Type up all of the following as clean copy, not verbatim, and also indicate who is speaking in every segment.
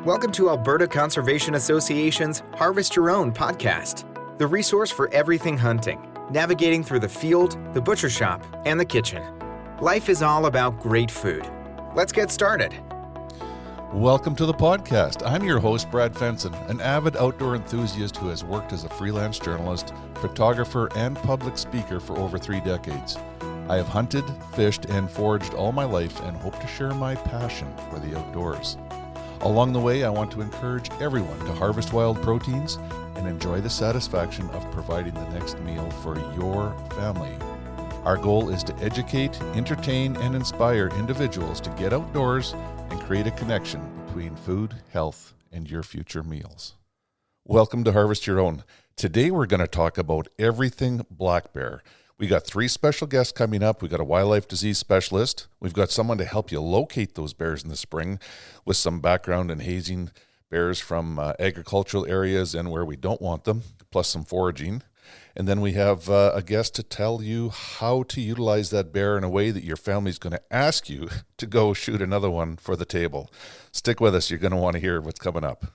Speaker 1: Welcome to Alberta Conservation Association's Harvest Your Own podcast, the resource for everything hunting, navigating through the field, the butcher shop, and the kitchen. Life is all about great food. Let's get started.
Speaker 2: Welcome to the podcast. I'm your host, Brad Fenson, an avid outdoor enthusiast who has worked as a freelance journalist, photographer, and public speaker for over 3 decades. I have hunted, fished, and foraged all my life and hope to share my passion for the outdoors. Along the way, I want to encourage everyone to harvest wild proteins and enjoy the satisfaction of providing the next meal for your family. Our goal is to educate, entertain, and inspire individuals to get outdoors and create a connection between food, health, and your future meals. Welcome to Harvest Your Own. Today we're going to talk about everything black bear. We got 3 special guests coming up. We got a wildlife disease specialist. We've got someone to help you locate those bears in the spring with some background in hazing bears from agricultural areas and where we don't want them, plus some foraging. And then we have a guest to tell you how to utilize that bear in a way that your family's going to ask you to go shoot another one for the table. Stick with us. You're going to want to hear what's coming up.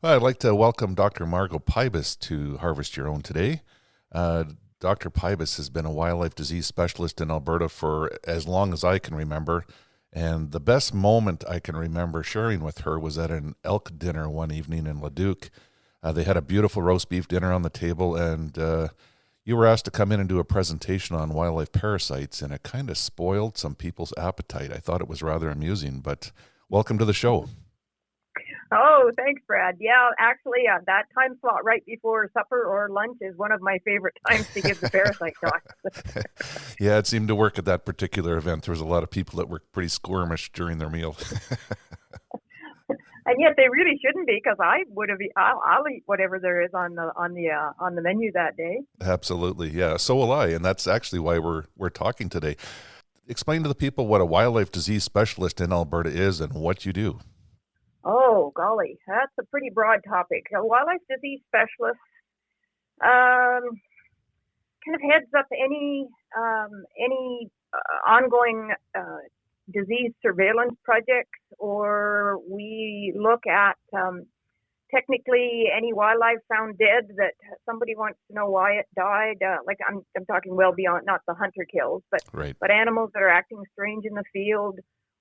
Speaker 2: Well, I'd like to welcome Dr. Margo Pybus to Harvest Your Own today. Dr. Pybus has been a wildlife disease specialist in Alberta for as long as I can remember. And the best moment I can remember sharing with her was at an elk dinner one evening in Leduc. They had a beautiful roast beef dinner on the table, and you were asked to come in and do a presentation on wildlife parasites, and it kind of spoiled some people's appetite. I thought it was rather amusing, but welcome to the show.
Speaker 3: Oh, thanks, Brad. Yeah, actually, that time slot right before supper or lunch is one of my favorite times to give the parasite talk.
Speaker 2: Yeah, it seemed to work at that particular event. There was a lot of people that were pretty squirmish during their meal.
Speaker 3: And yet they really shouldn't be, because I'll eat whatever there is on the menu that day.
Speaker 2: Absolutely, yeah. So will I, and that's actually why we're talking today. Explain to the people what a wildlife disease specialist in Alberta is and what you do.
Speaker 3: Oh, golly, that's a pretty broad topic. A wildlife disease specialist kind of heads up any ongoing disease surveillance projects, or we look at technically any wildlife found dead that somebody wants to know why it died. Like I'm talking well beyond, not the hunter kills, but
Speaker 2: right.
Speaker 3: But animals that are acting strange in the field,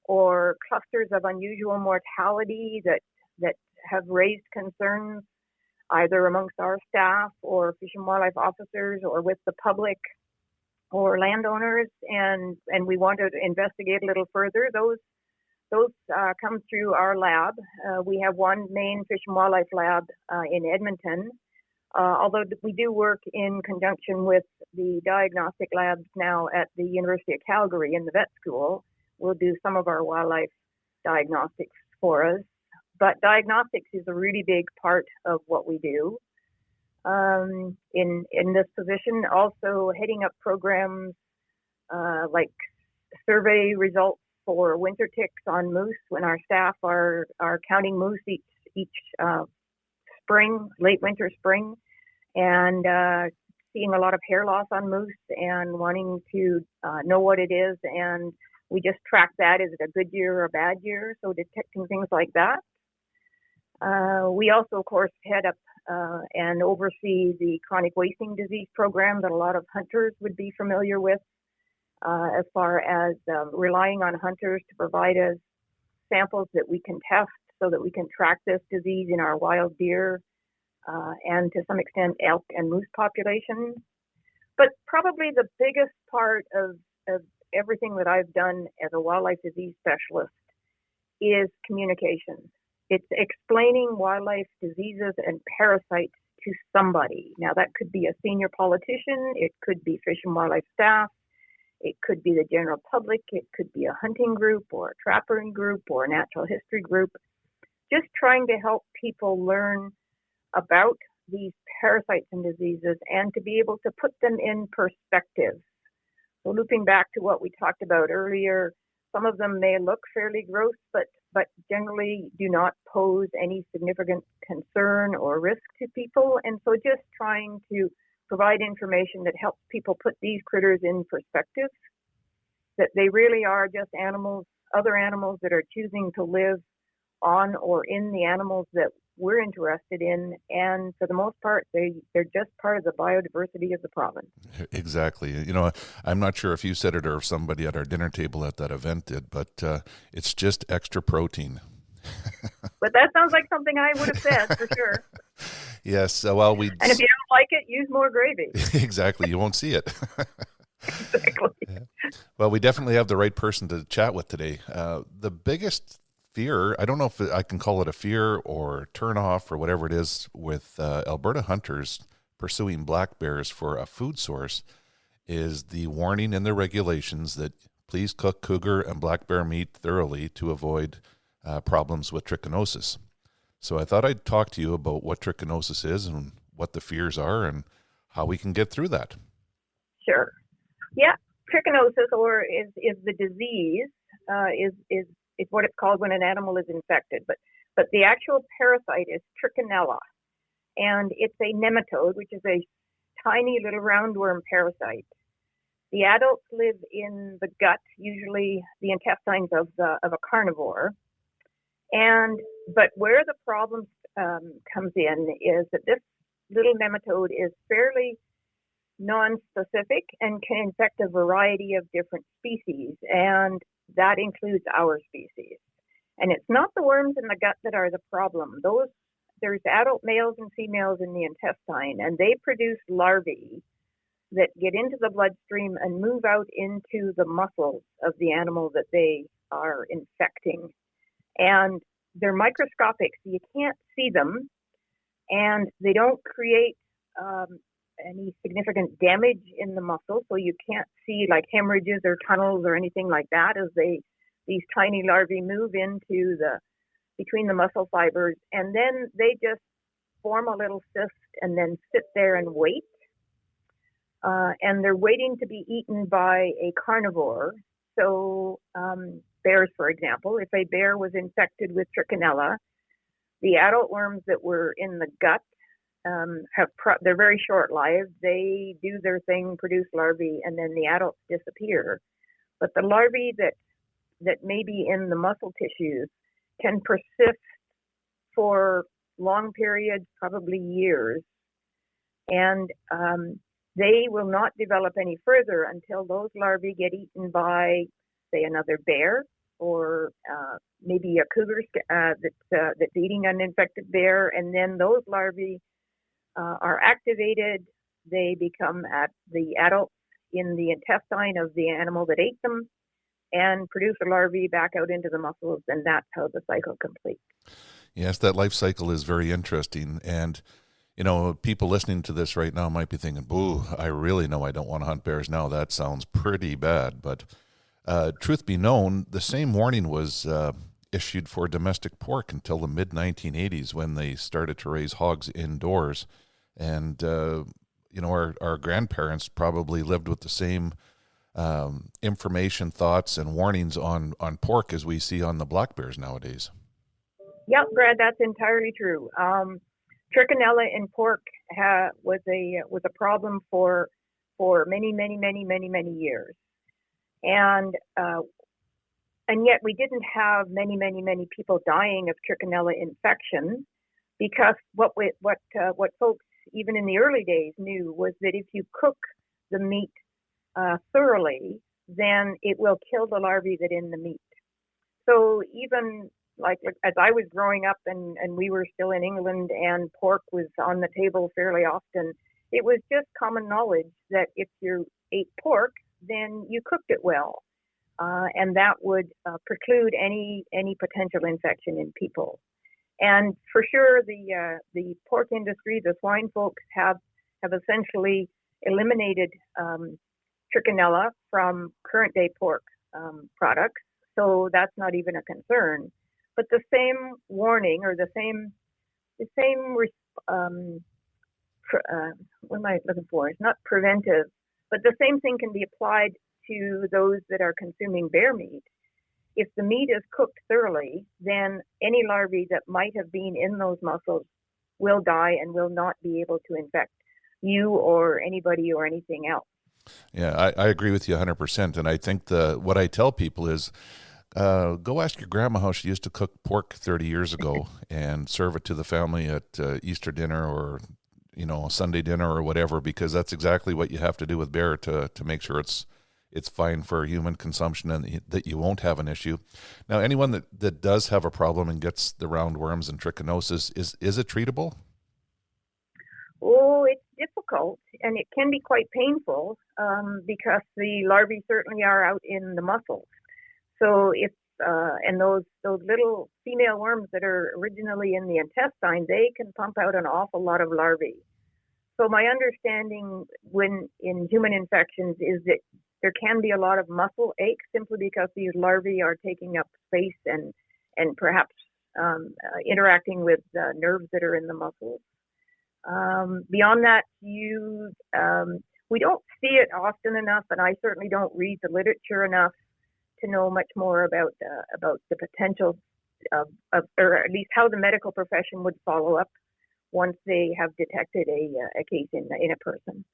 Speaker 3: or clusters of unusual mortality that have raised concerns either amongst our staff or Fish and Wildlife officers or with the public or landowners, and we want to investigate a little further. Those come through our lab. We have one main Fish and Wildlife lab in Edmonton, although we do work in conjunction with the diagnostic labs now at the University of Calgary in the vet school. We'll do some of our wildlife diagnostics for us, but diagnostics is a really big part of what we do. In this position, also heading up programs like survey results for winter ticks on moose when our staff are counting moose each spring, late winter, spring, and seeing a lot of hair loss on moose and wanting to know what it is. And we just track that. Is it a good year or a bad year? So detecting things like that. We also, of course, head up and oversee the chronic wasting disease program that a lot of hunters would be familiar with, as far as relying on hunters to provide us samples that we can test so that we can track this disease in our wild deer and to some extent elk and moose populations. But probably the biggest part of everything that I've done as a wildlife disease specialist is communication. It's explaining wildlife diseases and parasites to somebody. Now, that could be a senior politician, it could be Fish and Wildlife staff, it could be the general public, it could be a hunting group or a trapping group or a natural history group. Just trying to help people learn about these parasites and diseases and to be able to put them in perspective. So looping back to what we talked about earlier, some of them may look fairly gross, but generally do not pose any significant concern or risk to people. And so just trying to provide information that helps people put these critters in perspective, that they really are just animals, other animals that are choosing to live on or in the animals that we're interested in, and for the most part, they're just part of the biodiversity of the province.
Speaker 2: Exactly. I'm not sure if you said it or if somebody at our dinner table at that event did, but it's just extra protein.
Speaker 3: But that sounds like something I would have said for sure.
Speaker 2: Yes. Well,
Speaker 3: and if you don't like it, use more gravy.
Speaker 2: Exactly. You won't see it.
Speaker 3: Exactly.
Speaker 2: Yeah. Well, we definitely have the right person to chat with today. The biggest fear, I don't know if I can call it a fear or turn off or whatever it is, with Alberta hunters pursuing black bears for a food source, is the warning in the regulations that please cook cougar and black bear meat thoroughly to avoid problems with trichinosis. So I thought I'd talk to you about what trichinosis is and what the fears are and how we can get through that.
Speaker 3: Sure. Yeah, trichinosis, or is the disease, is what it's called when an animal is infected. But the actual parasite is Trichinella, and it's a nematode, which is a tiny little roundworm parasite. The adults live in the gut, usually the intestines of a carnivore. But where the problem comes in is that this little nematode is fairly non-specific and can infect a variety of different species, and that includes our species. And it's not the worms in the gut that are the problem. There's adult males and females in the intestine, and they produce larvae that get into the bloodstream and move out into the muscles of the animal that they are infecting. And they're microscopic, so you can't see them, and they don't create any significant damage in the muscle, so you can't see like hemorrhages or tunnels or anything like that as these tiny larvae move into between the muscle fibers, and then they just form a little cyst and then sit there and wait. And they're waiting to be eaten by a carnivore. So bears, for example, if a bear was infected with Trichinella, the adult worms that were in the gut they're very short-lived. They do their thing, produce larvae, and then the adults disappear. But the larvae that may be in the muscle tissues can persist for long periods, probably years, and they will not develop any further until those larvae get eaten by, say, another bear or maybe a cougar that's eating an infected bear, and then those larvae are activated. They become the adults in the intestine of the animal that ate them and produce a larvae back out into the muscles, and that's how the cycle completes.
Speaker 2: Yes, that life cycle is very interesting. And, people listening to this right now might be thinking, boo, I really know I don't want to hunt bears now. That sounds pretty bad. But truth be known, the same warning was issued for domestic pork until the mid-1980s when they started to raise hogs indoors. And, our grandparents probably lived with the same information, thoughts, and warnings on pork as we see on the black bears nowadays.
Speaker 3: Yeah, Brad, that's entirely true. Trichinella in pork was a problem for many, many, many, many, many years. And yet we didn't have many, many, many people dying of Trichinella infection, because what folks even in the early days knew was that if you cook the meat thoroughly, then it will kill the larvae that in the meat. So even like as I was growing up and we were still in England and pork was on the table fairly often, it was just common knowledge that if you ate pork, then you cooked it well. And that would preclude any potential infection in people. And for sure, the pork industry, the swine folks have essentially eliminated Trichinella from current day pork products, so that's not even a concern. But the same warning or the same what am I looking for? It's not preventive, but the same thing can be applied to those that are consuming bear meat. If the meat is cooked thoroughly, then any larvae that might have been in those muscles will die and will not be able to infect you or anybody or anything else.
Speaker 2: Yeah, I agree with you 100%. And I think what I tell people is Go ask your grandma how she used to cook pork 30 years ago and serve it to the family at Easter dinner or, Sunday dinner or whatever, because that's exactly what you have to do with bear to make sure it's fine for human consumption and that you won't have an issue. Now, anyone that does have a problem and gets the roundworms and trichinosis, is it treatable?
Speaker 3: Oh, it's difficult, and it can be quite painful because the larvae certainly are out in the muscles. So and those little female worms that are originally in the intestine, they can pump out an awful lot of larvae. So my understanding when in human infections is that there can be a lot of muscle ache simply because these larvae are taking up space and perhaps interacting with nerves that are in the muscles. Beyond that, we don't see it often enough, and I certainly don't read the literature enough to know much more about the potential of, or at least how the medical profession would follow up once they have detected a case in a person.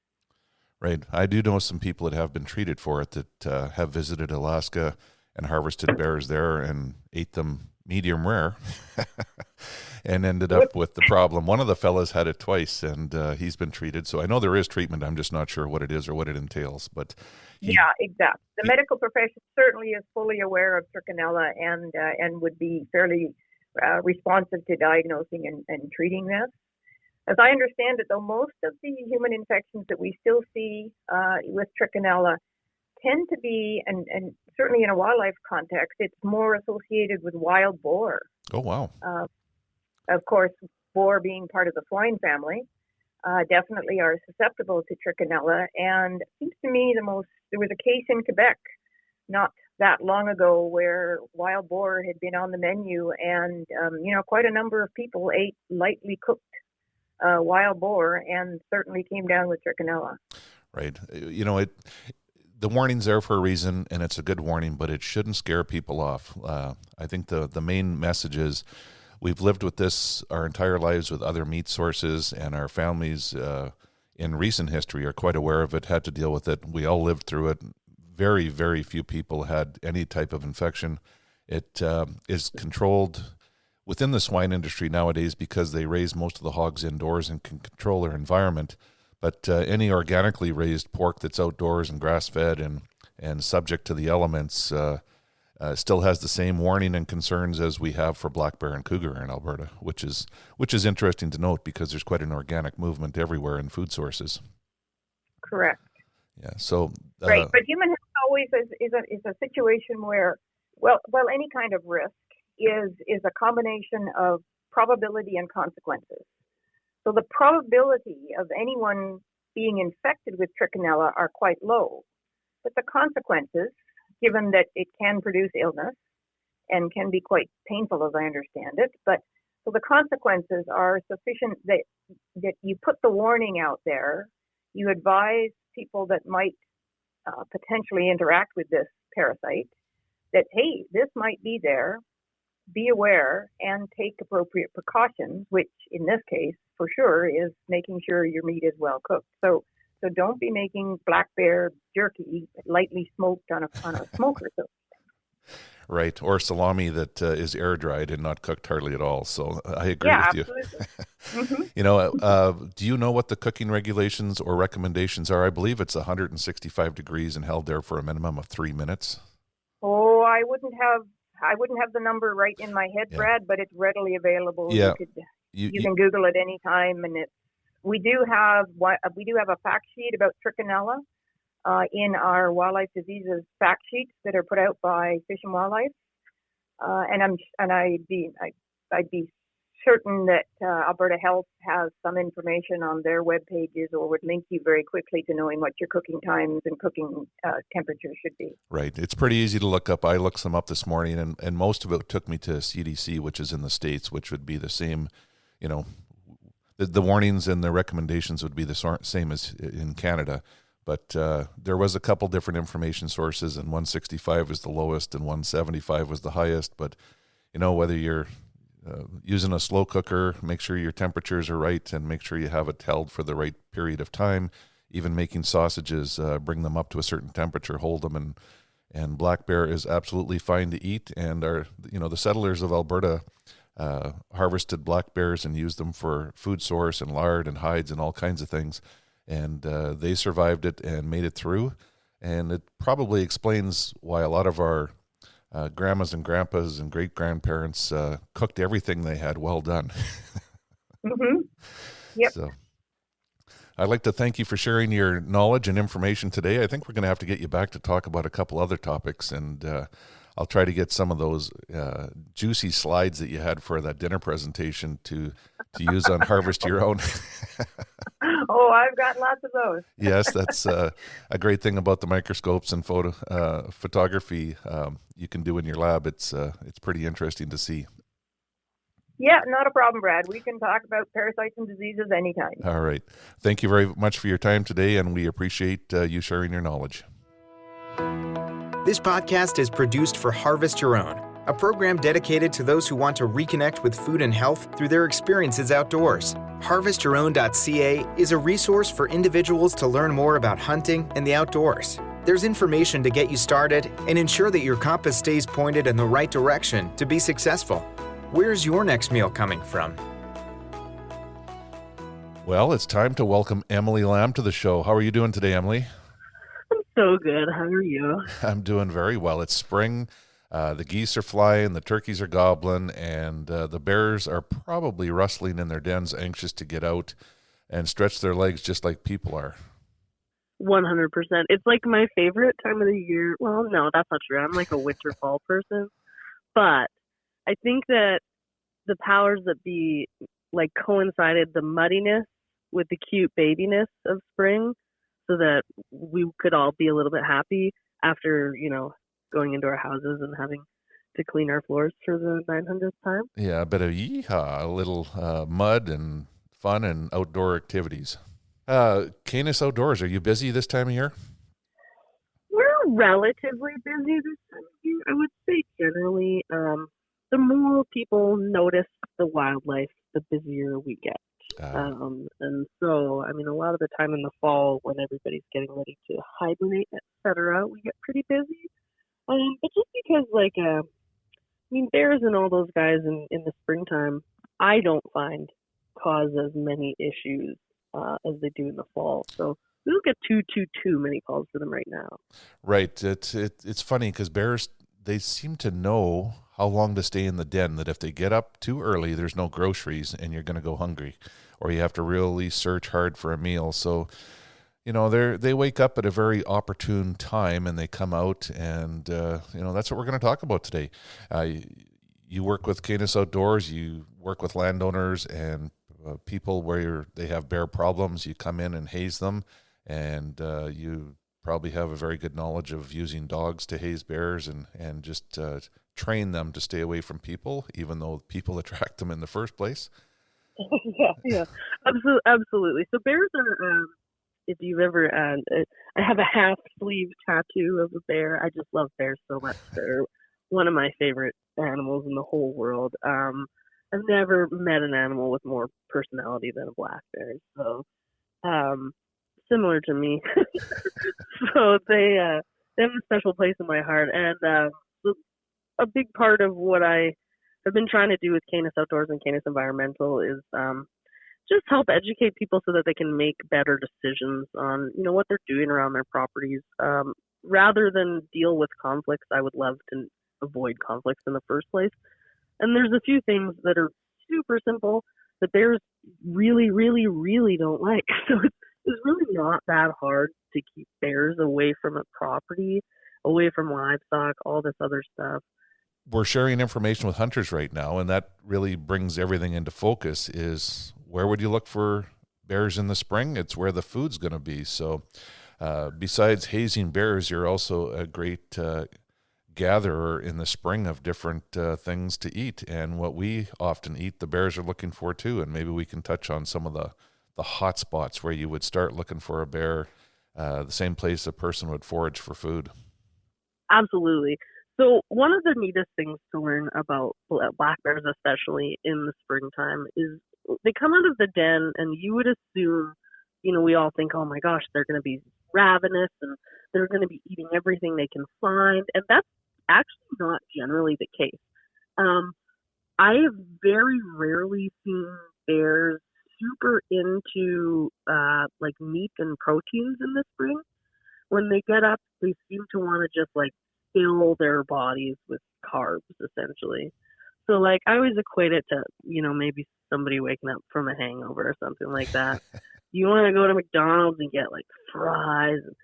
Speaker 2: Right. I do know some people that have been treated for it that have visited Alaska and harvested bears there and ate them medium rare and ended up with the problem. One of the fellas had it twice, and he's been treated. So I know there is treatment. I'm just not sure what it is or what it entails. But
Speaker 3: yeah, exactly. The medical profession certainly is fully aware of trichinella and would be fairly responsive to diagnosing and treating this. As I understand it, though, most of the human infections that we still see with trichinella tend to be, and certainly in a wildlife context, it's more associated with wild boar.
Speaker 2: Oh, wow.
Speaker 3: Of course, boar being part of the swine family, definitely are susceptible to trichinella. And it seems to me there was a case in Quebec not that long ago where wild boar had been on the menu, and quite a number of people ate lightly cooked wild boar and certainly came down with trichinella.
Speaker 2: Right. The warning's there for a reason, and it's a good warning, but it shouldn't scare people off. I think the main message is we've lived with this our entire lives with other meat sources, and our families in recent history are quite aware of it, had to deal with it. We all lived through it. Very, very few people had any type of infection. It is controlled within the swine industry nowadays because they raise most of the hogs indoors and can control their environment. But any organically raised pork that's outdoors and grass-fed and subject to the elements still has the same warning and concerns as we have for black bear and cougar in Alberta, which is interesting to note because there's quite an organic movement everywhere in food sources.
Speaker 3: Correct.
Speaker 2: Yeah. So
Speaker 3: right, but human health always is a situation where, well, any kind of risk is a combination of probability and consequences. So the probability of anyone being infected with trichinella are quite low, but the consequences, given that it can produce illness and can be quite painful as I understand it, but so the consequences are sufficient that you put the warning out there, you advise people that might potentially interact with this parasite that, hey, this might be there, be aware and take appropriate precautions, which in this case, for sure, is making sure your meat is well cooked. So don't be making black bear jerky lightly smoked on a smoker. So.
Speaker 2: Right, or salami that is air dried and not cooked hardly at all. So I agree with you.
Speaker 3: Absolutely. Mm-hmm.
Speaker 2: Do you know what the cooking regulations or recommendations are? I believe it's 165 degrees and held there for a minimum of 3 minutes.
Speaker 3: Oh, I wouldn't have the number right in my head, Brad, but it's readily available.
Speaker 2: Yeah.
Speaker 3: You can Google it anytime, and we do have a fact sheet about trichinella in our wildlife diseases fact sheets that are put out by Fish and Wildlife, I'd be certain that Alberta Health has some information on their web pages, or would link you very quickly to knowing what your cooking times and cooking temperatures should be.
Speaker 2: Right. It's pretty easy to look up. I looked some up this morning, and most of it took me to CDC, which is in the States, which would be the same, the warnings and the recommendations would be the same as in Canada. But there was a couple different information sources, and 165 was the lowest and 175 was the highest. But, whether you're using a slow cooker, make sure your temperatures are right and make sure you have it held for the right period of time. Even making sausages, bring them up to a certain temperature, hold them And black bear is absolutely fine to eat. And the settlers of Alberta harvested black bears and used them for food source and lard and hides and all kinds of things. And they survived it and made it through. And it probably explains why a lot of our grandmas and grandpas and great-grandparents cooked everything they had well done.
Speaker 3: Mm-hmm. Yep.
Speaker 2: So I'd like to thank you for sharing your knowledge and information today. I think we're going to have to get you back to talk about a couple other topics, and I'll try to get some of those juicy slides that you had for that dinner presentation to use on Harvest Your Own.
Speaker 3: Oh, I've got lots of those.
Speaker 2: Yes, that's a great thing about the microscopes and photography you can do in your lab. It's pretty interesting to see.
Speaker 3: Yeah, not a problem, Brad. We can talk about parasites and diseases anytime.
Speaker 2: All right. Thank you very much for your time today, and we appreciate you sharing your knowledge.
Speaker 1: This podcast is produced for Harvest Your Own, a program dedicated to those who want to reconnect with food and health through their experiences outdoors. HarvestYourOwn.ca is a resource for individuals to learn more about hunting and the outdoors. There's information to get you started and ensure that your compass stays pointed in the right direction to be successful. Where's your next meal coming from?
Speaker 2: Well, it's time to welcome Emily Lamb to the show. How are you doing today, Emily?
Speaker 4: I'm so good. How are you?
Speaker 2: I'm doing very well. It's spring. The geese are flying, the turkeys are gobbling, and the bears are probably rustling in their dens, anxious to get out and stretch their legs just like people are.
Speaker 4: 100%. It's like my favorite time of the year. Well, no, that's not true. I'm like a winter fall person. But I think that the powers that be like coincided the muddiness with the cute babiness of spring so that we could all be a little bit happy after, going into our houses and having to clean our floors for the 900th time.
Speaker 2: Yeah, a bit of yeehaw, a little mud and fun and outdoor activities. Canis Outdoors, are you busy this time of year?
Speaker 4: We're relatively busy this time of year. I would say generally, the more people notice the wildlife, the busier we get. And so, a lot of the time in the fall when everybody's getting ready to hibernate, etc., we get pretty busy. But just because, bears and all those guys in the springtime, I don't find cause as many issues as they do in the fall. So we don't get too many calls for them right now.
Speaker 2: Right. It's funny because bears, they seem to know how long to stay in the den, that if they get up too early, there's no groceries and you're going to go hungry, or you have to really search hard for a meal. So, they wake up at a very opportune time and they come out, and, that's what we're going to talk about today. You work with Canis Outdoors, you work with landowners and people where they have bear problems. You come in and haze them, and you probably have a very good knowledge of using dogs to haze bears and just train them to stay away from people, even though people attract them in the first place.
Speaker 4: Yeah, absolutely. So bears are, if you've ever, I have a half sleeve tattoo of a bear. I just love bears so much. They're one of my favorite animals in the whole world. I've never met an animal with more personality than a black bear. So, similar to me. So they have a special place in my heart. And a big part of what I have been trying to do with Canis Outdoors and Canis Environmental is just help educate people so that they can make better decisions on, what they're doing around their properties. Rather than deal with conflicts, I would love to avoid conflicts in the first place. And there's a few things that are super simple that bears really, really, really don't like. So it's really not that hard to keep bears away from a property, away from livestock, all this other stuff.
Speaker 2: We're sharing information with hunters right now, and that really brings everything into focus. Is where would you look for bears in the spring? It's where the food's going to be. So besides hazing bears, you're also a great gatherer in the spring of different things to eat. And what we often eat, the bears are looking for too. And maybe we can touch on some of the hot spots where you would start looking for a bear, the same place a person would forage for food.
Speaker 4: Absolutely. So one of the neatest things to learn about black bears, especially in the springtime, is they come out of the den and you would assume, we all think, oh my gosh, they're going to be ravenous and they're going to be eating everything they can find. And that's actually not generally the case. I have very rarely seen bears super into like meat and proteins in the spring. When they get up, they seem to want to just like fill their bodies with carbs, essentially. So like I always equate it to, maybe somebody waking up from a hangover or something like that. You want to go to McDonald's and get like fries and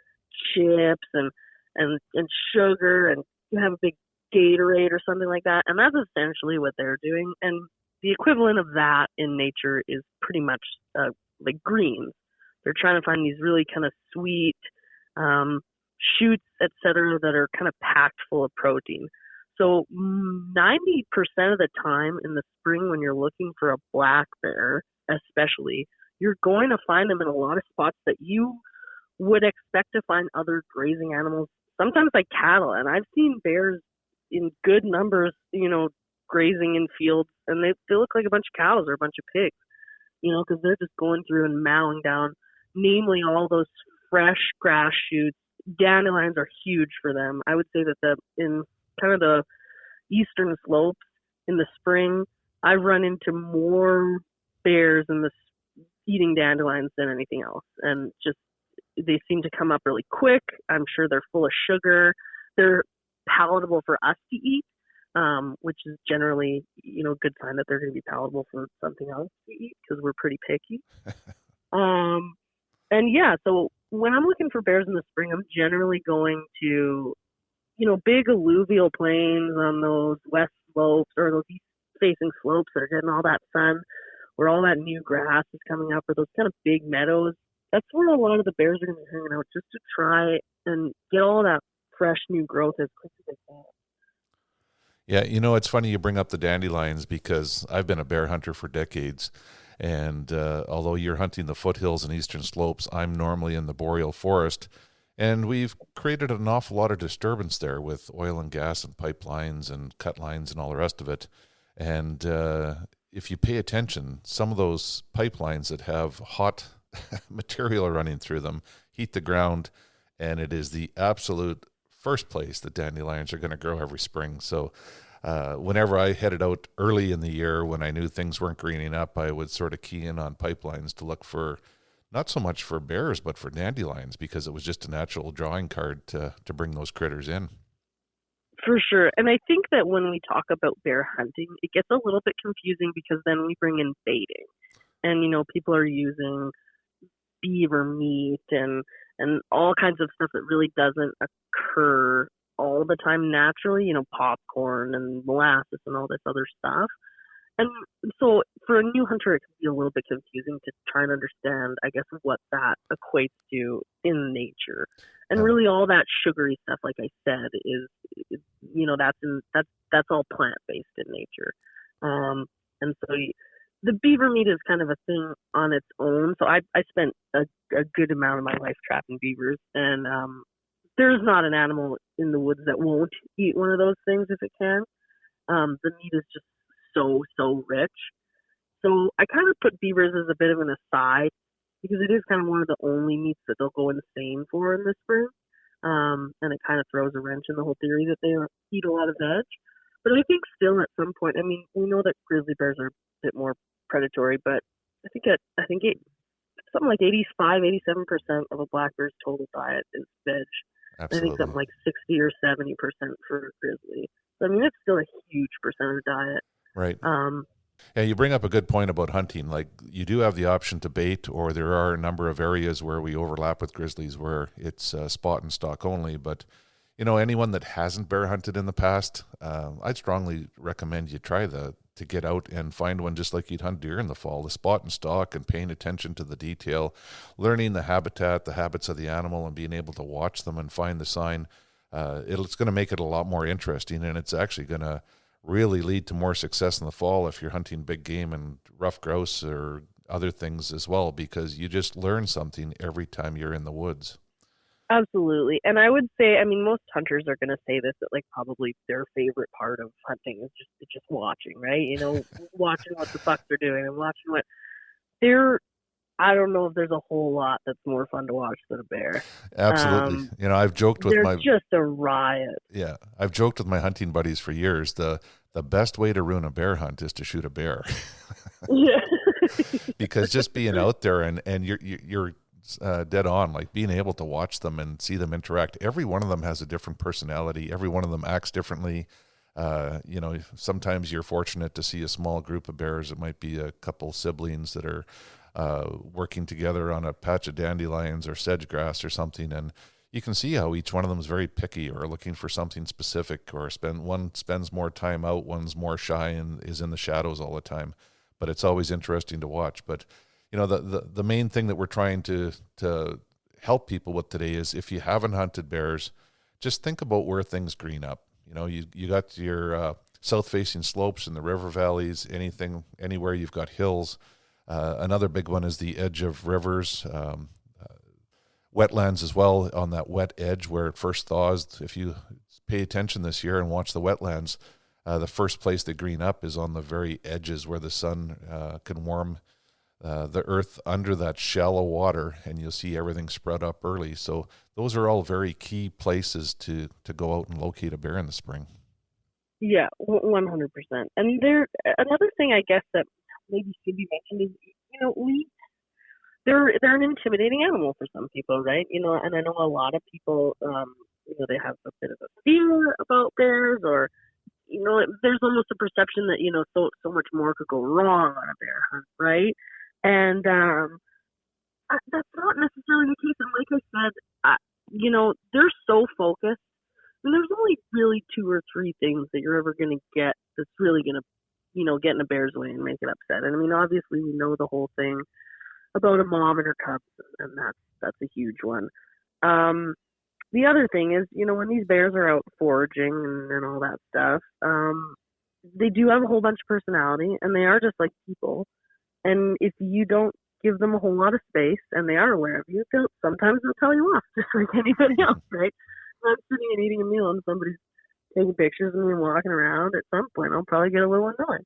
Speaker 4: chips and sugar and have a big Gatorade or something like that. And that's essentially what they're doing. And the equivalent of that in nature is pretty much like greens. They're trying to find these really kind of sweet shoots, etc., that are kind of packed full of protein. So 90% of the time in the spring when you're looking for a black bear, especially, you're going to find them in a lot of spots that you would expect to find other grazing animals, sometimes like cattle. And I've seen bears in good numbers, grazing in fields, and they look like a bunch of cows or a bunch of pigs, because they're just going through and mowing down, namely all those fresh grass shoots. Dandelions are huge for them. I would say that in kind of the eastern slopes in the spring, I've run into more bears eating dandelions than anything else. And just, they seem to come up really quick. I'm sure they're full of sugar. They're palatable for us to eat, which is generally, a good sign that they're going to be palatable for something else to eat because we're pretty picky. And yeah, so when I'm looking for bears in the spring, I'm generally going to, big alluvial plains on those west slopes or those east-facing slopes that are getting all that sun, where all that new grass is coming up, or those kind of big meadows. That's where a lot of the bears are going to be hanging out, just to try and get all that fresh new growth as quick as they can.
Speaker 2: Yeah, it's funny you bring up the dandelions because I've been a bear hunter for decades. And although you're hunting the foothills and eastern slopes, I'm normally in the boreal forest. And we've created an awful lot of disturbance there with oil and gas and pipelines and cut lines and all the rest of it. And if you pay attention, some of those pipelines that have hot material running through them heat the ground, and it is the absolute first place that dandelions are going to grow every spring. So whenever I headed out early in the year when I knew things weren't greening up, I would sort of key in on pipelines to look for, not so much for bears, but for dandelions, because it was just a natural drawing card to bring those critters in.
Speaker 4: For sure. And I think that when we talk about bear hunting, it gets a little bit confusing because then we bring in baiting. And, people are using beaver meat and all kinds of stuff that really doesn't occur all the time naturally, popcorn and molasses and all this other stuff. And so for a new hunter, it can be a little bit confusing to try and understand, I guess, what that equates to in nature. And really all that sugary stuff, like I said, is that's all plant-based in nature. And so the beaver meat is kind of a thing on its own. So I spent a good amount of my life trapping beavers, and there's not an animal in the woods that won't eat one of those things if it can. The meat is just so rich. So I kind of put beavers as a bit of an aside because it is kind of one of the only meats that they'll go insane for in the spring. And it kind of throws a wrench in the whole theory that they eat a lot of veg. But I think still at some point, I mean, we know that grizzly bears are a bit more predatory, but I think something like 85-87% of a black bear's total diet is veg.
Speaker 2: Absolutely.
Speaker 4: I think something like 60 or 70% for grizzly. So, I mean, it's still a huge percent of the diet.
Speaker 2: Right. Yeah, you bring up a good point about hunting. Like, you do have the option to bait, or there are a number of areas where we overlap with grizzlies where it's spot and stock only. But, anyone that hasn't bear hunted in the past, I'd strongly recommend you try to get out and find one just like you'd hunt deer in the fall, the spot and stalk, and paying attention to the detail, learning the habitat, the habits of the animal, and being able to watch them and find the sign. It's going to make it a lot more interesting, and it's actually going to really lead to more success in the fall if you're hunting big game and rough grouse or other things as well, because you just learn something every time you're in the woods.
Speaker 4: Absolutely. And I would say, I mean, most hunters are going to say this, that like probably their favorite part of hunting is just watching, right? Watching what the fuck they're doing and watching what they're I don't know if there's a whole lot that's more fun to watch than a bear.
Speaker 2: Absolutely. I've joked with
Speaker 4: they're just a riot.
Speaker 2: Yeah, I've joked with my hunting buddies for years. The best way to ruin a bear hunt is to shoot a bear.
Speaker 4: Yeah.
Speaker 2: Because just being out there and you're dead on, like being able to watch them and see them interact. Every one of them has a different personality. Every one of them acts differently. Sometimes you're fortunate to see a small group of bears. It might be a couple siblings that are working together on a patch of dandelions or sedge grass or something, and you can see how each one of them is very picky or looking for something specific, or one spends more time out, one's more shy and is in the shadows all the time. But it's always interesting to watch. But the main thing that we're trying to help people with today is, if you haven't hunted bears, just think about where things green up. You got your south-facing slopes in the river valleys, anywhere you've got hills. Another big one is the edge of rivers, wetlands as well, on that wet edge where it first thaws. If you pay attention this year and watch the wetlands, the first place they green up is on the very edges where the sun can warm the earth under that shallow water, and you'll see everything spread up early. So those are all very key places to go out and locate a bear in the spring.
Speaker 4: Yeah, 100%. And another thing I guess that maybe should be mentioned is, they're an intimidating animal for some people, right? And I know a lot of people, they have a bit of a fear about bears, or there's almost a perception that so much more could go wrong on a bear hunt, right? And that's not necessarily the case. And like I said, they're so focused. And there's only really 2 or 3 things that you're ever going to get that's really going to, get in a bear's way and make it upset. And I mean, obviously, we know the whole thing about a mom and her cubs, and that's a huge one. The other thing is, when these bears are out foraging and all that stuff, they do have a whole bunch of personality, and they are just like people. And if you don't give them a whole lot of space, and they are aware of you, sometimes they'll tell you off, just like anybody else, right? I'm sitting and eating a meal, and somebody's taking pictures of me and walking around. At some point, I'll probably get a little annoyed.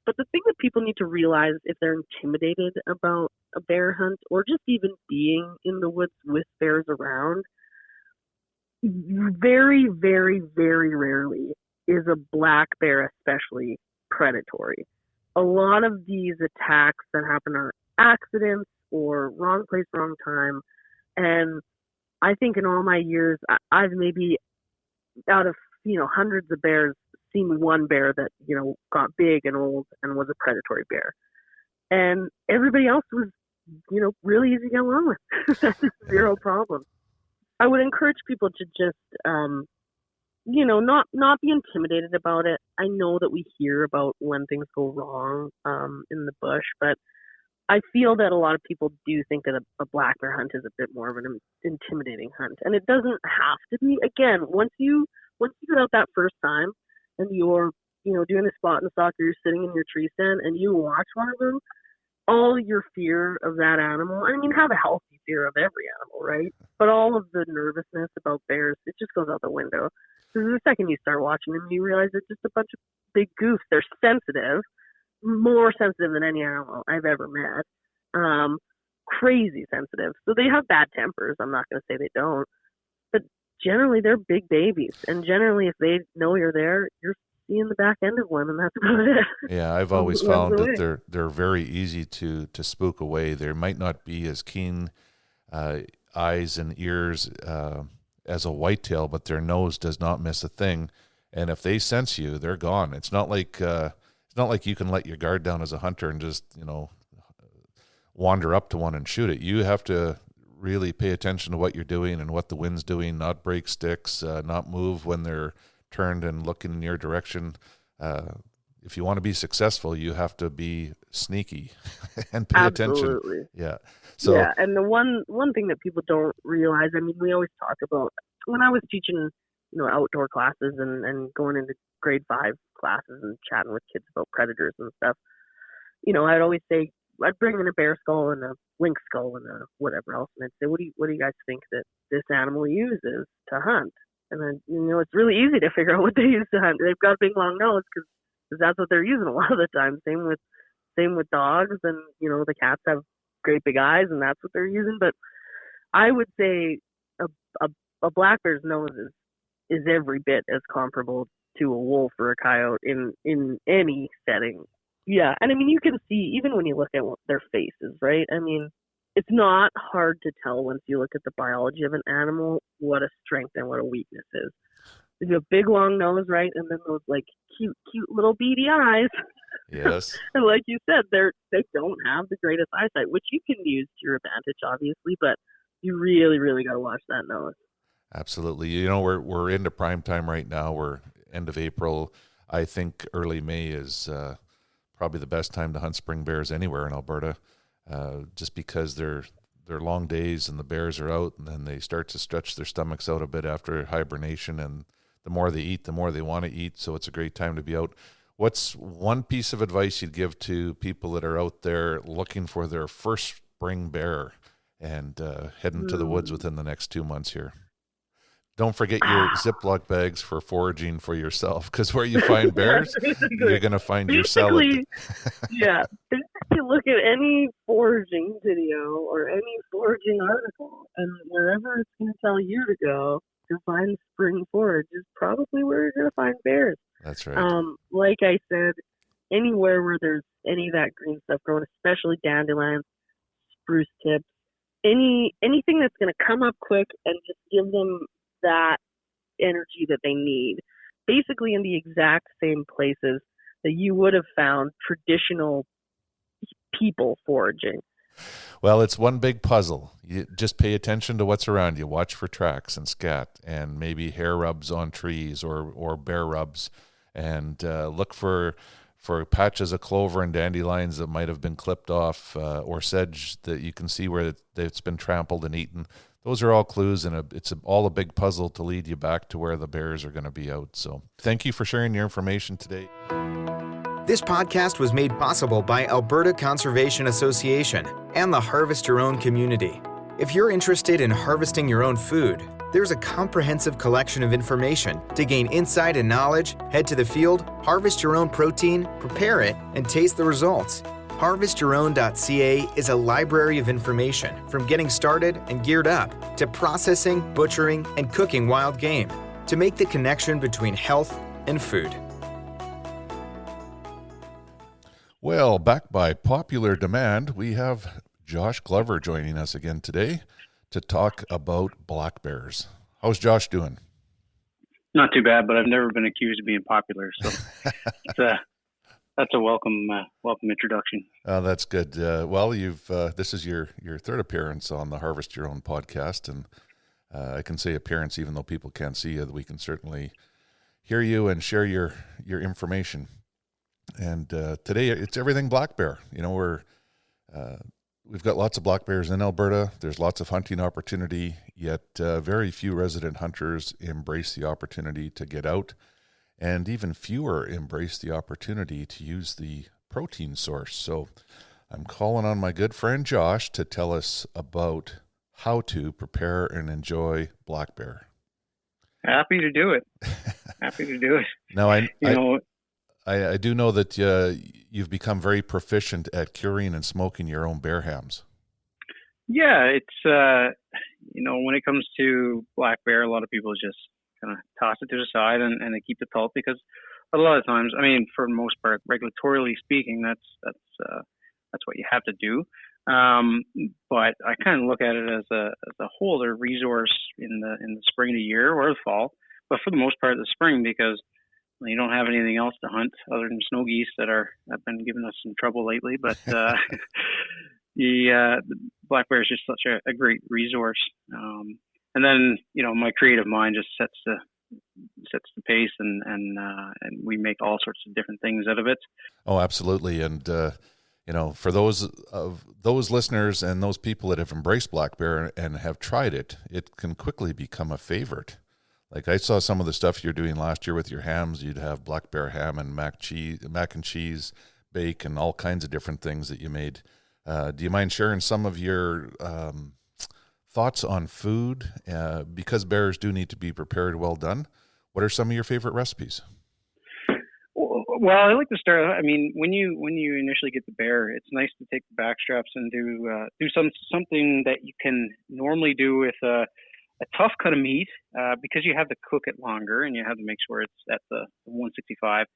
Speaker 4: But the thing that people need to realize, if they're intimidated about a bear hunt, or just even being in the woods with bears around, very, very, very rarely is a black bear especially predatory. A lot of these attacks that happen are accidents or wrong place, wrong time. And I think in all my years, I've maybe out of, hundreds of bears, seen one bear that, got big and old and was a predatory bear. And everybody else was, really easy to get along with. Zero problem. I would encourage people to just, not be intimidated about it. I know that we hear about when things go wrong in the bush, but I feel that a lot of people do think that a black bear hunt is a bit more of an intimidating hunt. And it doesn't have to be. Again, once you get out that first time and you're, doing a spot and stalk, you're sitting in your tree stand and you watch one of them, all your fear of that animal, I mean, have a healthy fear of every animal, right? But all of the nervousness about bears, it just goes out the window. Because the second you start watching them, you realize they're just a bunch of big goofs. They're sensitive, more sensitive than any animal I've ever met. Crazy sensitive. So they have bad tempers. I'm not going to say they don't. But generally, they're big babies. And generally, if they know you're there, you're seeing the back end of one, and that's about it.
Speaker 2: Yeah, I've always found that they're very easy to spook away. There might not be as keen eyes and ears as a whitetail, but their nose does not miss a thing. And if they sense you, they're gone. It's not like you can let your guard down as a hunter and just wander up to one and shoot it. You have to really pay attention to what you're doing and what the wind's doing. Not break sticks, not move when they're turned and looking in your direction. If you want to be successful, you have to be sneaky and pay attention. Yeah. So
Speaker 4: yeah, and the one thing that people don't realize, I mean, we always talk about, when I was teaching, outdoor classes and going into grade 5 classes and chatting with kids about predators and stuff, I'd always say, I'd bring in a bear skull and a lynx skull and a whatever else, and I'd say, what do you guys think that this animal uses to hunt? And then, it's really easy to figure out what they use to hunt. They've got a big long nose because that's what they're using a lot of the time. Same with dogs, and the cats have great big eyes, and that's what they're using. But I would say a black bear's nose is every bit as comparable to a wolf or a coyote in any setting. Yeah, and I mean, you can see, even when you look at their faces, right? I mean, it's not hard to tell once you look at the biology of an animal what a strength and what a weakness is. They have a big, long nose, right? And then those, like, cute little beady eyes.
Speaker 2: Yes.
Speaker 4: And like you said, they don't have the greatest eyesight, which you can use to your advantage, obviously, but you really, really got to watch that nose.
Speaker 2: Absolutely. You know, we're into prime time right now. We're end of April. I think early May is probably the best time to hunt spring bears anywhere in Alberta, just because they're long days and the bears are out, and then they start to stretch their stomachs out a bit after hibernation, and the more they eat, the more they want to eat. So it's a great time to be out. What's one piece of advice you'd give to people that are out there looking for their first spring bear and heading to the woods within the next 2 months here? Don't forget your Ziploc bags for foraging for yourself, because where you find bears, you're going to find your salad.
Speaker 4: Yeah. Basically, look at any foraging video or any foraging article, and wherever it's going to tell you to go to find spring forage is probably where you're going to find bears.
Speaker 2: That's right.
Speaker 4: Like I said, anywhere where there's any of that green stuff growing, especially dandelions, spruce tips, anything that's going to come up quick and just give them that energy that they need, basically in the exact same places that you would have found traditional people foraging.
Speaker 2: Well, it's one big puzzle. You just pay attention to what's around you. Watch for tracks and scat and maybe hair rubs on trees or bear rubs, and look for patches of clover and dandelions that might have been clipped off, or sedge that you can see where it's been trampled and eaten. Those are all clues, and it's all a big puzzle to lead you back to where the bears are going to be out. So thank you for sharing your information today.
Speaker 1: This podcast was made possible by Alberta Conservation Association and the Harvest Your Own community. If you're interested in harvesting your own food, there's a comprehensive collection of information to gain insight and knowledge. Head to the field, harvest your own protein, prepare it, and taste the results. HarvestYourOwn.ca is a library of information from getting started and geared up to processing, butchering, and cooking wild game to make the connection between health and food.
Speaker 2: Well, back by popular demand, we have Josh Glover joining us again today to talk about black bears. How's Josh doing?
Speaker 5: Not too bad, but I've never been accused of being popular, so that's a welcome introduction.
Speaker 2: That's good. Well, you've this is your third appearance on the Harvest Your Own podcast, and I can say appearance even though people can't see you. We can certainly hear you and share your information. And today it's everything black bear. You know, we've got lots of black bears in Alberta. There's lots of hunting opportunity, yet very few resident hunters embrace the opportunity to get out, and even fewer embrace the opportunity to use the protein source. So I'm calling on my good friend Josh to tell us about how to prepare and enjoy black bear.
Speaker 5: Happy to do it. Happy to do it.
Speaker 2: Now, I do know that you've become very proficient at curing and smoking your own bear hams.
Speaker 5: Yeah, it's, when it comes to black bear, a lot of people just kind of toss it to the side and they keep the pulp, because a lot of times, I mean, for the most part, regulatorily speaking, that's what you have to do. But I kind of look at it as a whole, a resource in the spring of the year or the fall, but for the most part, the spring, because you don't have anything else to hunt other than snow geese that have been giving us some trouble lately. But the black bear is just such a great resource. And then my creative mind just sets the pace, and we make all sorts of different things out of it.
Speaker 2: Oh, absolutely. And for those listeners and those people that have embraced black bear and have tried it, it can quickly become a favorite. Like I saw some of the stuff you're doing last year with your hams. You'd have black bear ham and mac and cheese, bake, and all kinds of different things that you made. Do you mind sharing some of your thoughts on food? Because bears do need to be prepared well done. What are some of your favorite recipes?
Speaker 5: Well, I like to start. I mean, when you initially get the bear, it's nice to take the back straps and do something that you can normally do with a tough cut of meat, because you have to cook it longer and you have to make sure it's at the 165.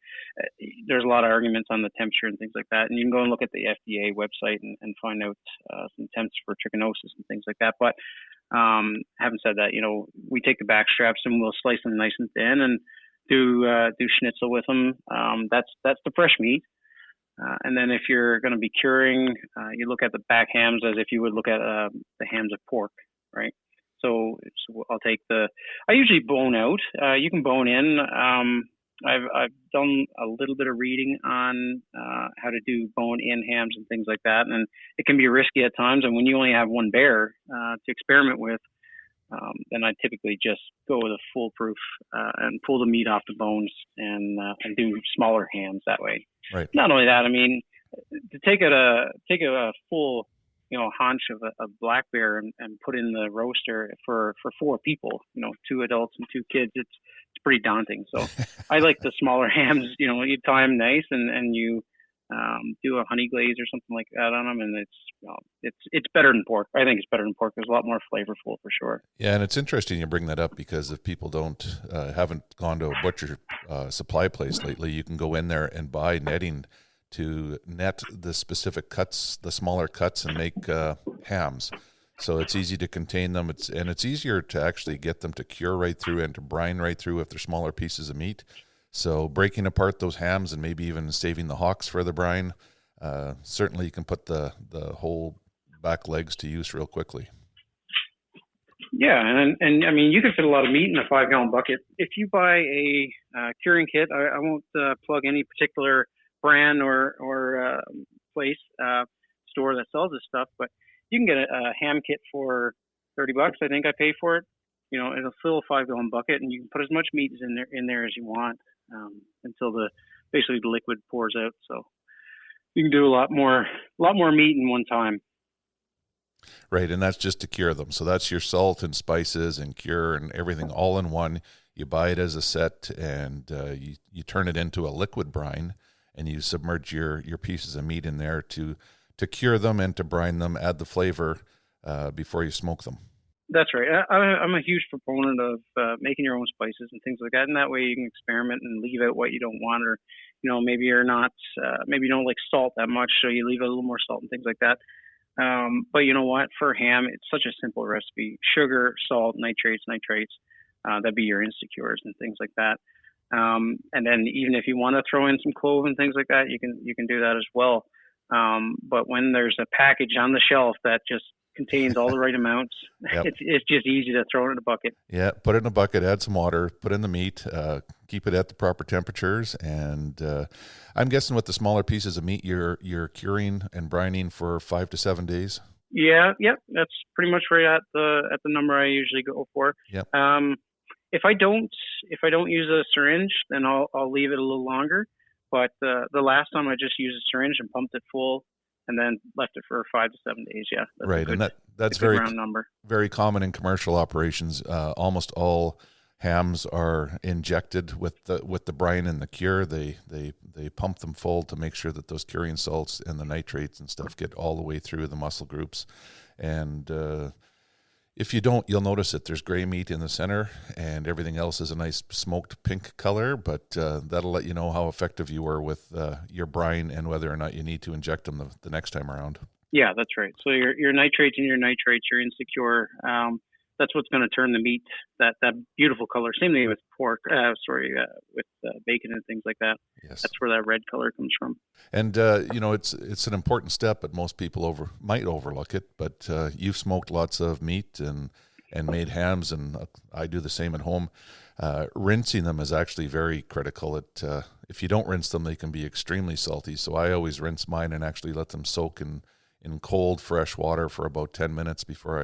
Speaker 5: There's a lot of arguments on the temperature and things like that, and you can go and look at the FDA website and find out some temps for trichinosis and things like that. But having said that, we take the back straps and we'll slice them nice and thin and do schnitzel with them. That's the fresh meat. And then if you're going to be curing, you look at the back hams as if you would look at the hams of pork, right? So I usually bone out. You can bone in. I've done a little bit of reading on how to do bone in hams and things like that, and it can be risky at times. And when you only have one bear to experiment with, then I typically just go with a foolproof and pull the meat off the bones and do smaller hams that way.
Speaker 2: Right.
Speaker 5: Not only that, I mean, to take a full haunch of a black bear and put in the roaster for 4 people, 2 adults and 2 kids, it's pretty daunting. So I like the smaller hams. You tie them nice and you do a honey glaze or something like that on them, and it's better than pork. I think it's better than pork. There's a lot more flavorful for sure.
Speaker 2: Yeah, and it's interesting you bring that up, because if people haven't gone to a butcher supply place lately, you can go in there and buy netting to net the specific cuts, the smaller cuts, and make hams. So it's easy to contain them. It's easier to actually get them to cure right through and to brine right through if they're smaller pieces of meat. So breaking apart those hams and maybe even saving the hocks for the brine, certainly you can put the whole back legs to use real quickly.
Speaker 5: Yeah, and I mean, you can fit a lot of meat in a 5-gallon bucket. If you buy a curing kit, I won't plug any particular brand or place, store that sells this stuff, but you can get a ham kit for $30. I think I paid for it. It'll fill a 5-gallon bucket, and you can put as much meat in there as you want until basically the liquid pours out. So you can do a lot more meat in one time.
Speaker 2: Right, and that's just to cure them. So that's your salt and spices and cure and everything all in one. You buy it as a set, and you turn it into a liquid brine, and you submerge your pieces of meat in there to cure them and to brine them, add the flavor before you smoke them. That's right.
Speaker 5: I'm a huge proponent of making your own spices and things like that, and that way you can experiment and leave out what you don't want, or maybe you're not, maybe you don't like salt that much, so you leave a little more salt and things like that. But you know what? For ham, it's such a simple recipe: sugar, salt, nitrates. That'd be your insecures and things like that. And then even if you want to throw in some clove and things like that, you can do that as well. But when there's a package on the shelf that just contains all the right amounts, yep, it's just easy to throw it in a bucket.
Speaker 2: Yeah, put it in a bucket, add some water, put in the meat, keep it at the proper temperatures, and I'm guessing with the smaller pieces of meat, you're curing and brining for 5 to 7 days.
Speaker 5: Yeah, that's pretty much right at the number I usually go for.
Speaker 2: Yep.
Speaker 5: If I don't use a syringe, then I'll leave it a little longer. But the last time I just used a syringe and pumped it full, and then left it for 5 to 7 days. Yeah, that's
Speaker 2: right, and that's very
Speaker 5: round number.
Speaker 2: Very common in commercial operations. Almost all hams are injected with the brine and the cure. They pump them full to make sure that those curing salts and the nitrates and stuff get all the way through the muscle groups. And if you don't, you'll notice that there's gray meat in the center, and everything else is a nice smoked pink color, but that'll let you know how effective you were with your brine and whether or not you need to inject them the next time around. Yeah, that's right. So your nitrates, your insecure, that's what's going to turn the meat that beautiful color. Same thing with pork, with bacon and things like that. Yes.
Speaker 5: That's where that red color comes from.
Speaker 2: And, it's an important step, but most people might overlook it. But you've smoked lots of meat and made hams, and I do the same at home. Rinsing them is actually very critical. If you don't rinse them, they can be extremely salty. So I always rinse mine and actually let them soak in cold, fresh water for about 10 minutes before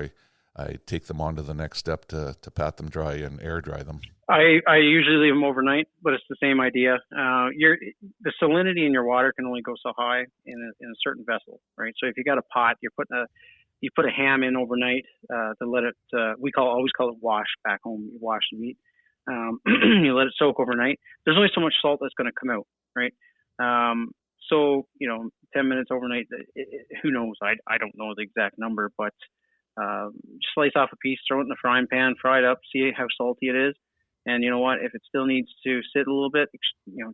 Speaker 2: I take them on to the next step to pat them dry and air dry them.
Speaker 5: I usually leave them overnight, but it's the same idea. The salinity in your water can only go so high in a certain vessel, right? So if you got a pot, you put a ham in overnight to let it. We always call it wash back home. You wash the meat. You let it soak overnight. There's only so much salt that's going to come out, right? So 10 minutes overnight. Who knows? I don't know the exact number, but slice off a piece, throw it in the frying pan, fry it up, see how salty it is. And you know what? If it still needs to sit a little bit,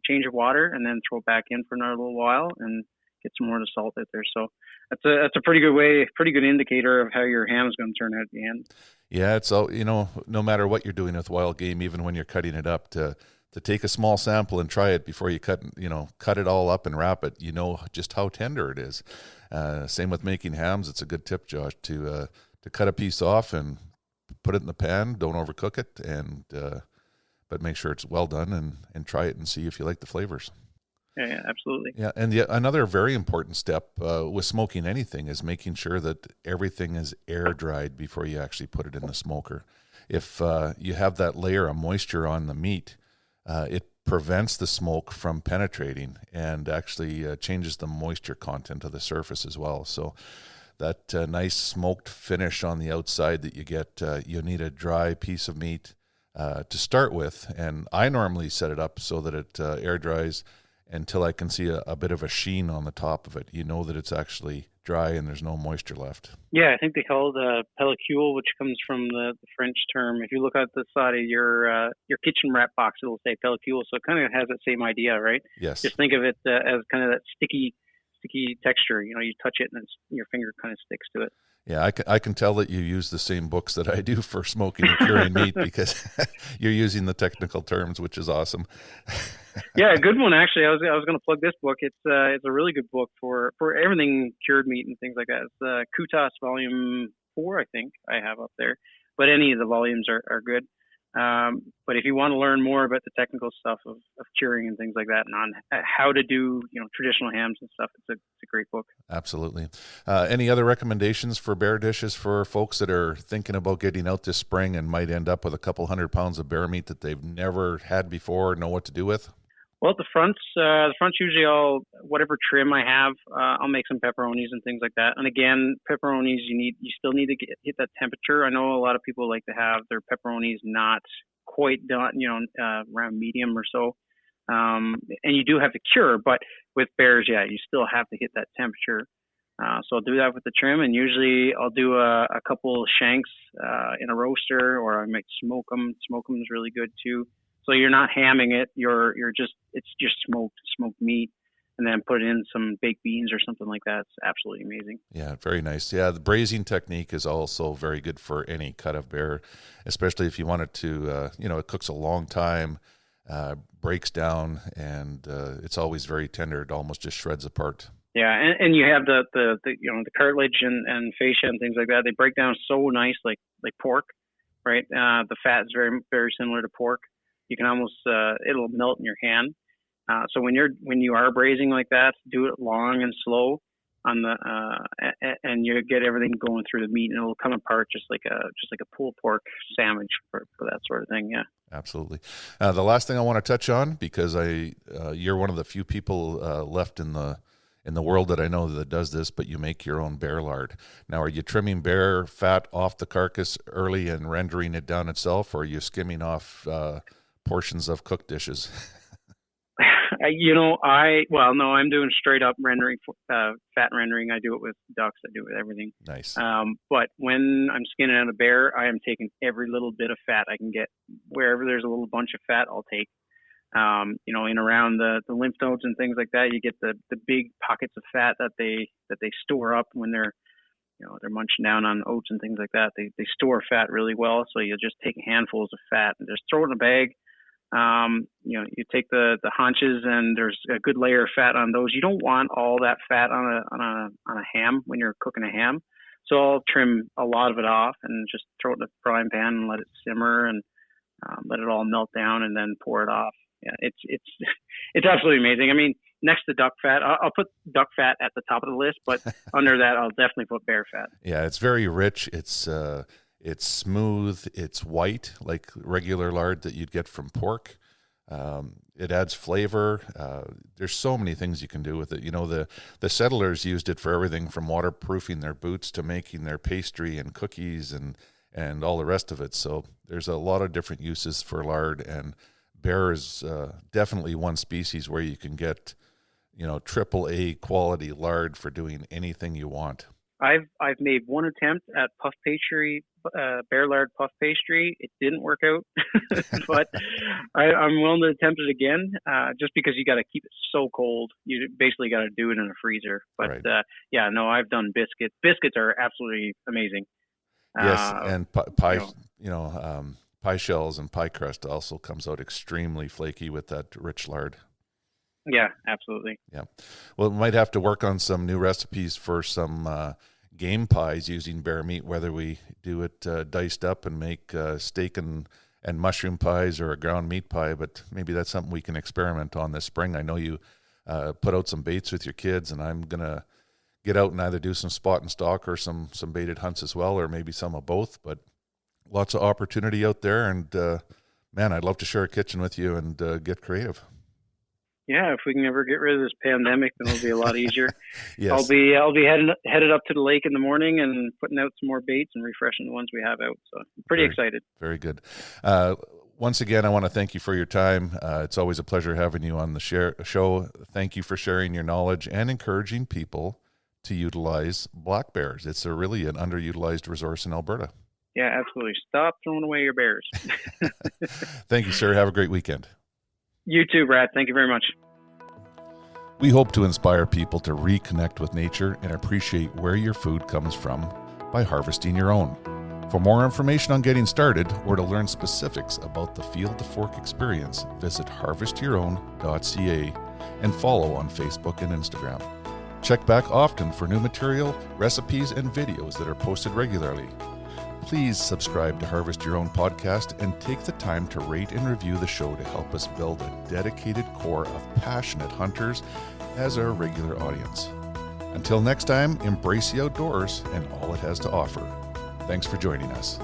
Speaker 5: change your water and then throw it back in for another little while and get some more of the salt out there. So that's a pretty good indicator of how your ham is going to turn out at the end.
Speaker 2: Yeah, it's all, no matter what you're doing with wild game, even when you're cutting it up, to take a small sample and try it before you cut it all up and wrap it, just how tender it is. Same with making hams. It's a good tip, Josh, to cut a piece off and put it in the pan. Don't overcook it, but make sure it's well done and try it and see if you like the flavors.
Speaker 5: Yeah, absolutely.
Speaker 2: Yeah, and another very important step with smoking anything is making sure that everything is air dried before you actually put it in the smoker. If you have that layer of moisture on the meat, it prevents the smoke from penetrating and actually changes the moisture content of the surface as well. So that nice smoked finish on the outside that you get, you need a dry piece of meat to start with. And I normally set it up so that it air dries until I can see a bit of a sheen on the top of it. You know that it's actually dry and there's no moisture left.
Speaker 5: Yeah, I think they call it pellicule, which comes from the French term. If you look at the side of your kitchen wrap box, it'll say pellicule. So it kind of has that same idea, right?
Speaker 2: Yes.
Speaker 5: Just think of it as kind of that sticky texture. You touch it and your finger kind of sticks to it.
Speaker 2: Yeah, I can tell that you use the same books that I do for smoking and curing meat because you're using the technical terms, which is awesome.
Speaker 5: Yeah, a good one actually. I was going to plug this book. It's a really good book for everything cured meat and things like that. It's Kutas Volume 4, I think I have up there. But any of the volumes are good. But if you want to learn more about the technical stuff of curing and things like that, and on how to do traditional hams and stuff, it's a great book.
Speaker 2: Absolutely. Any other recommendations for bear dishes for folks that are thinking about getting out this spring and might end up with a couple 100 pounds of bear meat that they've never had before, know what to do with?
Speaker 5: Well, the fronts usually whatever trim I have, I'll make some pepperonis and things like that. And again, pepperonis you still need to hit that temperature. I know a lot of people like to have their pepperonis not quite done, around medium or so. And you do have to cure, but with bears, yeah, you still have to hit that temperature. So I'll do that with the trim, and usually I'll do a couple shanks in a roaster, or I might smoke them. Smoke them is really good too. So you're not hamming it. It's just smoked meat, and then put in some baked beans or something like that. It's absolutely amazing.
Speaker 2: Yeah, very nice. Yeah, the braising technique is also very good for any cut of bear, especially if you want it to, it cooks a long time, breaks down, and it's always very tender. It almost just shreds apart.
Speaker 5: Yeah, and you have the cartilage and fascia and things like that. They break down so nice, like pork, right? The fat is very, very similar to pork. You can almost it'll melt in your hand. So when you are braising like that, do it long and slow on and you get everything going through the meat, and it'll come apart just like a pulled pork sandwich for that sort of thing. Yeah, absolutely.
Speaker 2: The last thing I want to touch on, because you're one of the few people left in the world that I know that does this, but you make your own bear lard. Now, are you trimming bear fat off the carcass early and rendering it down itself, or are you skimming off portions of cooked dishes?
Speaker 5: No, I'm doing straight up rendering, fat rendering. I do it with ducks. I do it with everything.
Speaker 2: Nice.
Speaker 5: But when I'm skinning out a bear, I am taking every little bit of fat I can get. Wherever there's a little bunch of fat, I'll take. In around the lymph nodes and things like that, you get the big pockets of fat that they store up when they're munching down on oats and things like that. They store fat really well. So you just take handfuls of fat and just throw it in a bag. You take the haunches, and there's a good layer of fat on those. You don't want all that fat on a ham when you're cooking a ham. So I'll trim a lot of it off and just throw it in the frying pan and let it simmer and let it all melt down, and then pour it off. Yeah, it's absolutely amazing. I mean, next to duck fat, I'll put duck fat at the top of the list, but under that, I'll definitely put bear fat.
Speaker 2: Yeah, it's very rich. It's smooth. It's white, like regular lard that you'd get from pork. It adds flavor. There's so many things you can do with it. The settlers used it for everything from waterproofing their boots to making their pastry and cookies and all the rest of it. So there's a lot of different uses for lard, and bear is definitely one species where you can get AAA quality lard for doing anything you want.
Speaker 5: I've made one attempt at puff pastry, bear lard puff pastry. It didn't work out, but I'm willing to attempt it again. Just because you got to keep it so cold, you basically got to do it in a freezer. But right. I've done biscuits. Biscuits are absolutely amazing.
Speaker 2: Yes, and pie, pie shells and pie crust also comes out extremely flaky with that rich lard.
Speaker 5: Yeah, absolutely.
Speaker 2: Yeah. Well, we might have to work on some new recipes for some game pies using bear meat, whether we do it diced up and make steak and mushroom pies or a ground meat pie, but maybe that's something we can experiment on this spring. I know you put out some baits with your kids, and I'm going to get out and either do some spot and stock or some baited hunts as well, or maybe some of both, but lots of opportunity out there. And man, I'd love to share a kitchen with you and get creative.
Speaker 5: Yeah, if we can ever get rid of this pandemic, then it'll be a lot easier.
Speaker 2: Yes.
Speaker 5: I'll be headed up to the lake in the morning and putting out some more baits and refreshing the ones we have out. So I'm pretty excited. Very
Speaker 2: good. Once again, I want to thank you for your time. It's always a pleasure having you on the show. Thank you for sharing your knowledge and encouraging people to utilize black bears. It's really an underutilized resource in Alberta.
Speaker 5: Yeah, absolutely. Stop throwing away your bears.
Speaker 2: Thank you, sir. Have a great weekend.
Speaker 5: You too, Brad. Thank you very much.
Speaker 2: We hope to inspire people to reconnect with nature and appreciate where your food comes from by harvesting your own. For more information on getting started or to learn specifics about the Field to Fork experience, visit harvestyourown.ca and follow on Facebook and Instagram. Check back often for new material, recipes, and videos that are posted regularly. Please subscribe to Harvest Your Own podcast and take the time to rate and review the show to help us build a dedicated core of passionate hunters as our regular audience. Until next time, embrace the outdoors and all it has to offer. Thanks for joining us.